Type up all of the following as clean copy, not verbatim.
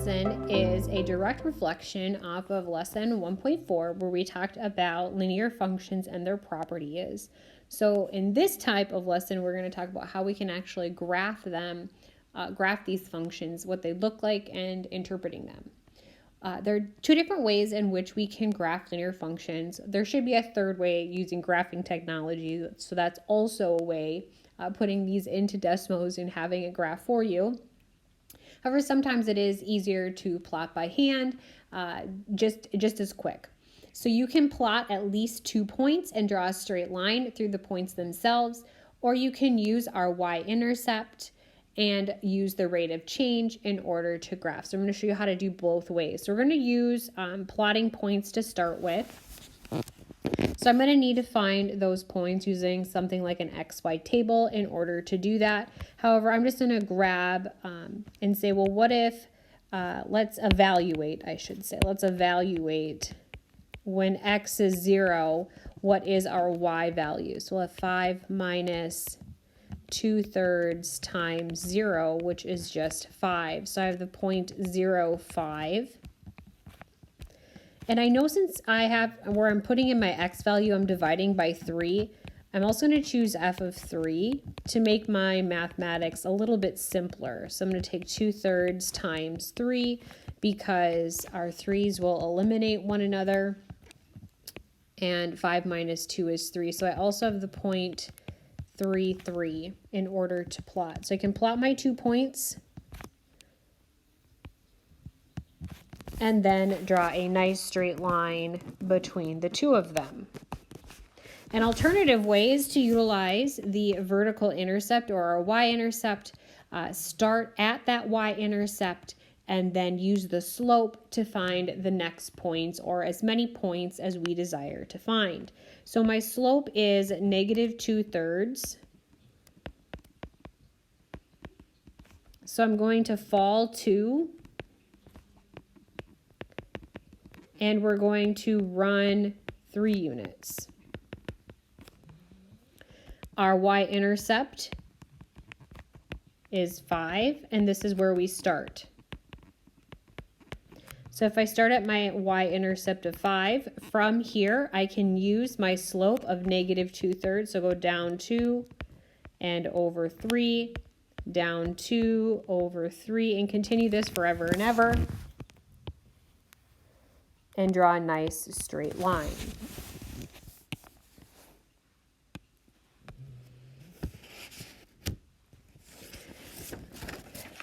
lesson is a direct reflection off of lesson 1.4, where we talked about linear functions and their properties. So in this type of lesson, we're going to talk about how we can actually graph them, graph these functions, what they look like, and interpreting them. There are two different ways in which we can graph linear functions. There should be a third way using graphing technology. So that's also a way, putting these into Desmos and having a graph for you. However, sometimes it is easier to plot by hand, just as quick. So you can plot at least 2 points and draw a straight line through the points themselves, or you can use our y-intercept and use the rate of change in order to graph. So I'm going to show you how to do both ways. So we're going to use plotting points to start with. So I'm going to need to find those points using something like an XY table in order to do that. However, I'm just going to grab and say, well, what if, let's evaluate, I should say. Let's evaluate when x is 0, what is our y value? So we'll have 5 minus 2/3 times 0, which is just 5. So I have the point 0, 5. And I know since I have, where I'm putting in my x value, I'm dividing by 3. I'm also going to choose f of 3 to make my mathematics a little bit simpler. So I'm going to take 2/3 times 3 because our 3's will eliminate one another. And 5 minus 2 is 3. So I also have the point 3, 3 in order to plot. So I can plot my 2 points and then draw a nice straight line between the two of them. An alternative way is to utilize the vertical intercept or our y-intercept, start at that y-intercept, and then use the slope to find the next points or as many points as we desire to find. So my slope is negative 2/3. So I'm going to fall 2. And we're going to run 3 units. Our y-intercept is 5, and this is where we start. So if I start at my y-intercept of 5, from here I can use my slope of negative 2/3, so go down 2 and over 3, down 2 over 3, and continue this forever and ever, and draw a nice straight line.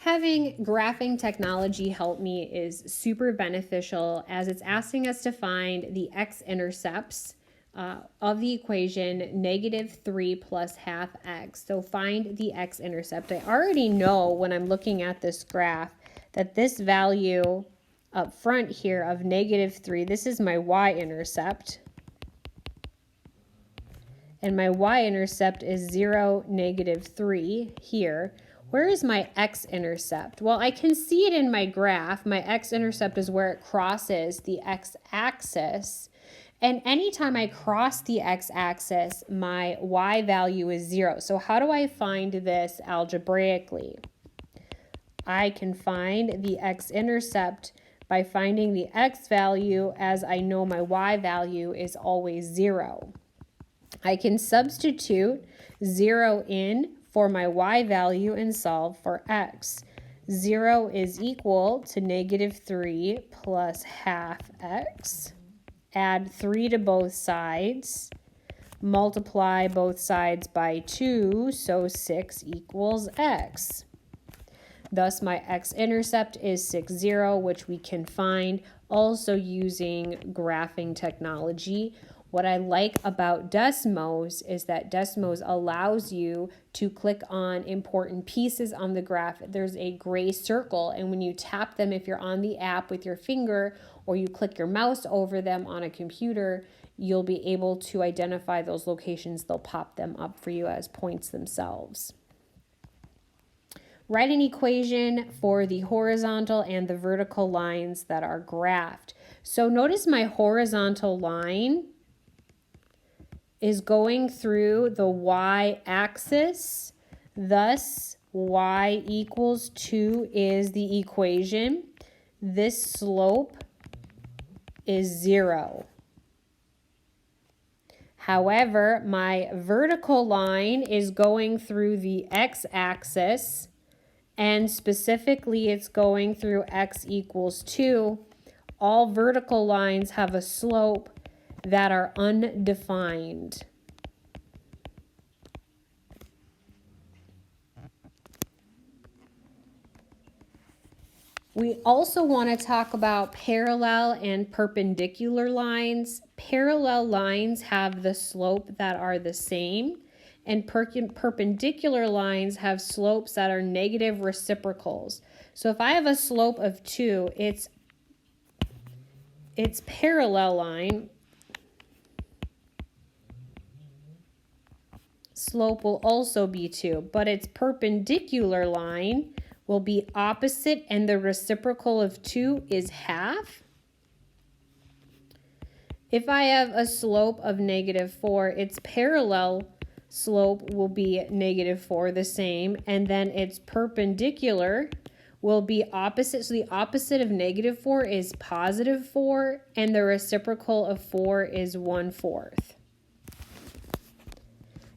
Having graphing technology help me is super beneficial, as it's asking us to find the x-intercepts of the equation negative 3 plus half x. So find the x-intercept. I already know when I'm looking at this graph that this value up front here of negative 3, this is my y-intercept. And my y-intercept is 0, negative 3 here. Where is my x-intercept? Well, I can see it in my graph. My x-intercept is where it crosses the x-axis. And anytime I cross the x-axis, my y value is 0. So how do I find this algebraically? I can find the x-intercept by finding the x value, as I know my y value is always 0. I can substitute 0 in for my y value and solve for x. 0 is equal to negative 3 plus half x. Add 3 to both sides. Multiply both sides by 2, so 6 equals x. Thus, my x-intercept is 6, 0, which we can find also using graphing technology. What I like about Desmos is that Desmos allows you to click on important pieces on the graph. There's a gray circle, and when you tap them, if you're on the app with your finger or you click your mouse over them on a computer, you'll be able to identify those locations. They'll pop them up for you as points themselves. Write an equation for the horizontal and the vertical lines that are graphed. So notice my horizontal line is going through the y-axis. Thus, y equals 2 is the equation. this slope is 0. However, my vertical line is going through the x-axis, and specifically it's going through x equals 2. All vertical lines have a slope that are undefined. We also want to talk about parallel and perpendicular lines. Parallel lines have the slope that are the same, and perpendicular lines have slopes that are negative reciprocals. So if I have a slope of 2, its parallel line slope will also be 2, but its perpendicular line will be opposite, and the reciprocal of 2 is half. If I have a slope of -4, its parallel slope will be -4, the same, and then its perpendicular will be opposite. So the opposite of -4 is +4, and the reciprocal of 4 is 1/4.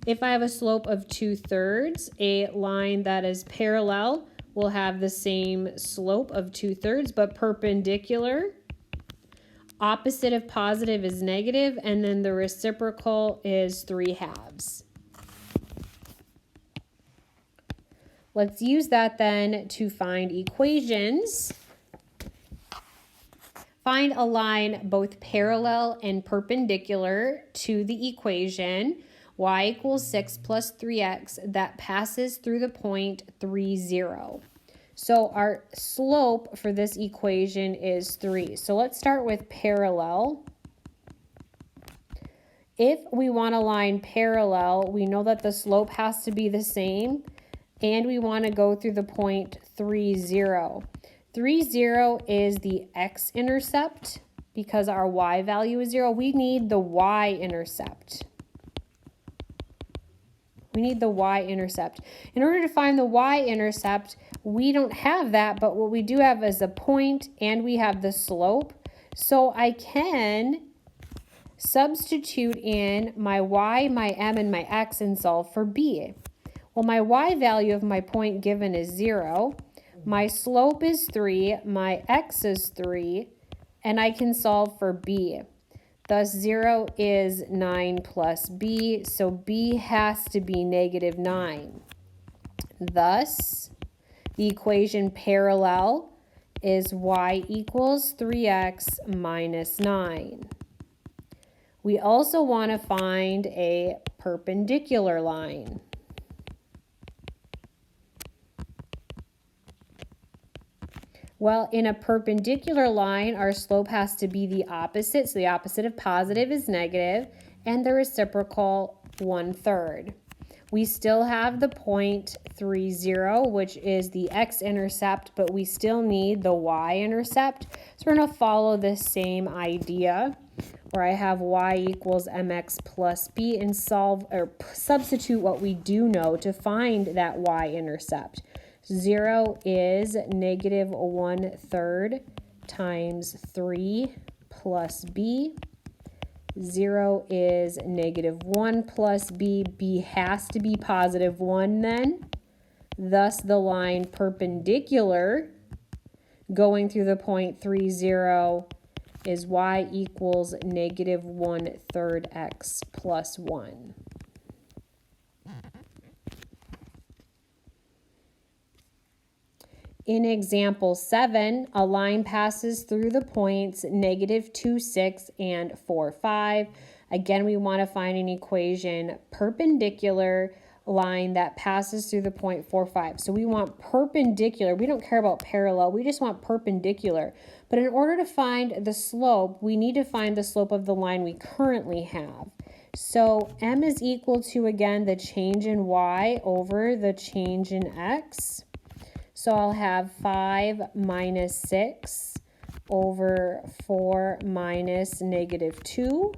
If I have a slope of 2/3, a line that is parallel will have the same slope of 2/3, but perpendicular. Opposite of positive is negative, and then the reciprocal is 3/2. Let's use that then to find equations. Find a line both parallel and perpendicular to the equation y equals 6 plus 3x that passes through the point 3, 0. So our slope for this equation is 3. So let's start with parallel. If we want a line parallel, we know that the slope has to be the same, and we want to go through the point 3, 0. 3, 0 is the x-intercept because our y value is 0. We need the y-intercept. We need the y-intercept. In order to find the y-intercept, we don't have that, but what we do have is a point, and we have the slope. So I can substitute in my y, my m, and my x and solve for b. Well, my y value of my point given is 0. My slope is 3. My x is 3. And I can solve for b. Thus, 0 is 9 plus b, so b has to be -9. Thus, the equation parallel is y equals 3x minus 9. We also want to find a perpendicular line. Well, in a perpendicular line, our slope has to be the opposite. So the opposite of positive is negative, and the reciprocal 1/3. We still have the point 3, 0, which is the x-intercept, but we still need the y-intercept. So we're going to follow this same idea where I have y equals mx plus b and solve or substitute what we do know to find that y-intercept. 0 is -1/3 times 3 plus b. 0 is -1 plus b. b has to be +1 then. Thus, the line perpendicular going through the point 3, 0 is y equals -1/3 x plus 1. In example 7, a line passes through the points -2, 6, and 4, 5. Again, we want to find an equation perpendicular line that passes through the point 4, 5. So we want perpendicular. We don't care about parallel. We just want perpendicular. But in order to find the slope, we need to find the slope of the line we currently have. So m is equal to, again, the change in y over the change in x. So I'll have 5 minus 6 over 4 minus -2.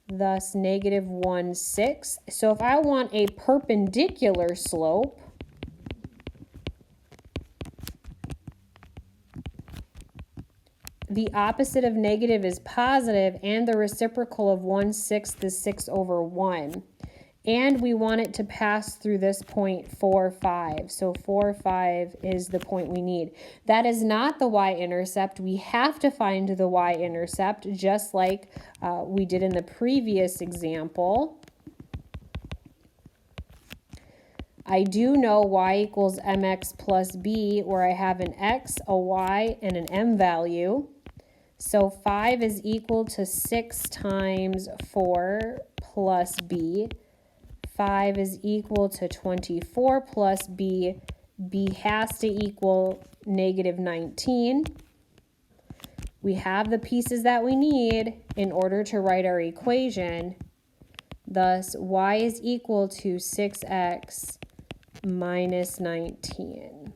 Thus, -1/6. So if I want a perpendicular slope, the opposite of negative is positive, and the reciprocal of 1/6 is 6/1. And we want it to pass through this point 4, 5. So 4, 5 is the point we need. That is not the y-intercept. We have to find the y-intercept, just like we did in the previous example. I do know y equals mx plus b, where I have an x, a y, and an m value. So 5 is equal to 6 times 4 plus b. 5 is equal to 24 plus b. B has to equal negative 19. We have the pieces that we need in order to write our equation. Thus, y is equal to 6x minus 19.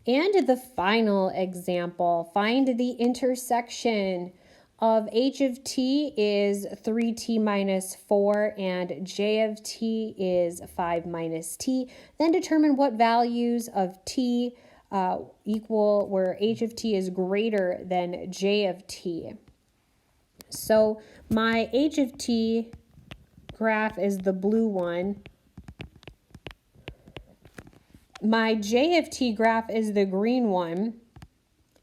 And the final example, find the intersection of h of t is 3t minus 4 and j of t is 5 minus t. Then determine what values of t equal where h of t is greater than j of t. So my h of t graph is the blue one. My j of t graph is the green one.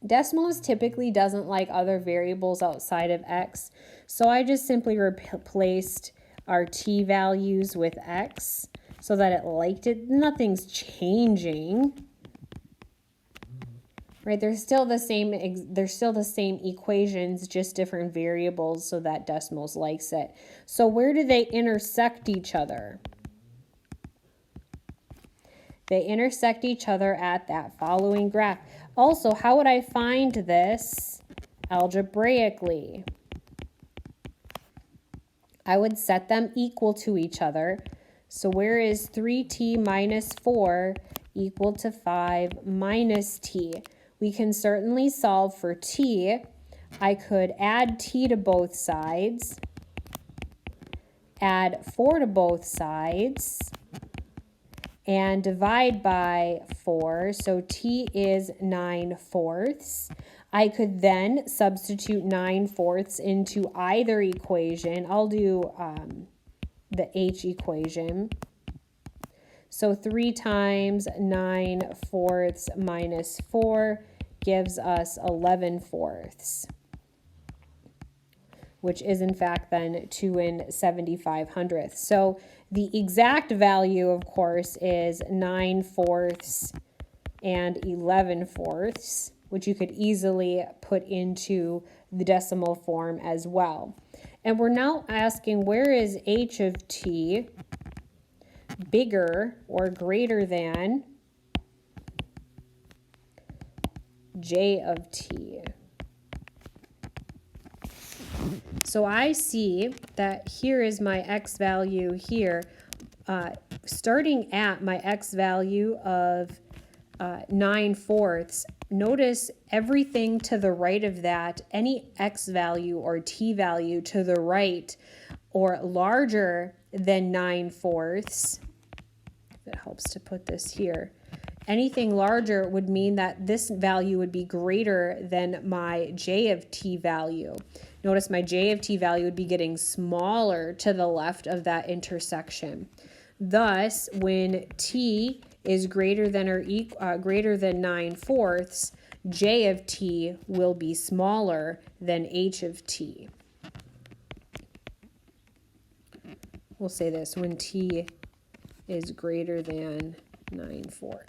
Decimals typically doesn't like other variables outside of x, so I just simply replaced our t values with x so that it liked it. Nothing's changing, right? They're still the same equations, just different variables, so that decimals likes it. So where do they intersect each other? They intersect each other at that following graph. Also, how would I find this algebraically? I would set them equal to each other. So where is 3t minus 4 equal to 5 minus t? We can certainly solve for t. I could add t to both sides, add 4 to both sides, and divide by 4, so t is 9/4. I could then substitute 9/4 into either equation. I'll do the h equation. So 3 times 9/4 minus 4 gives us 11/4, which is in fact then 2 7/75. So the exact value, of course, is 9/4 and 11/4, which you could easily put into the decimal form as well. And we're now asking, where is h of t bigger or greater than j of t? So I see that here is my x value here. Starting at my x value of 9/4, notice everything to the right of that, any x value or t value to the right or larger than 9/4, it helps to put this here. Anything larger would mean that this value would be greater than my j of t value. Notice my j of t value would be getting smaller to the left of that intersection. Thus, when t is greater than or greater than 9/4, j of t will be smaller than h of t. We'll say this, when t is greater than 9/4.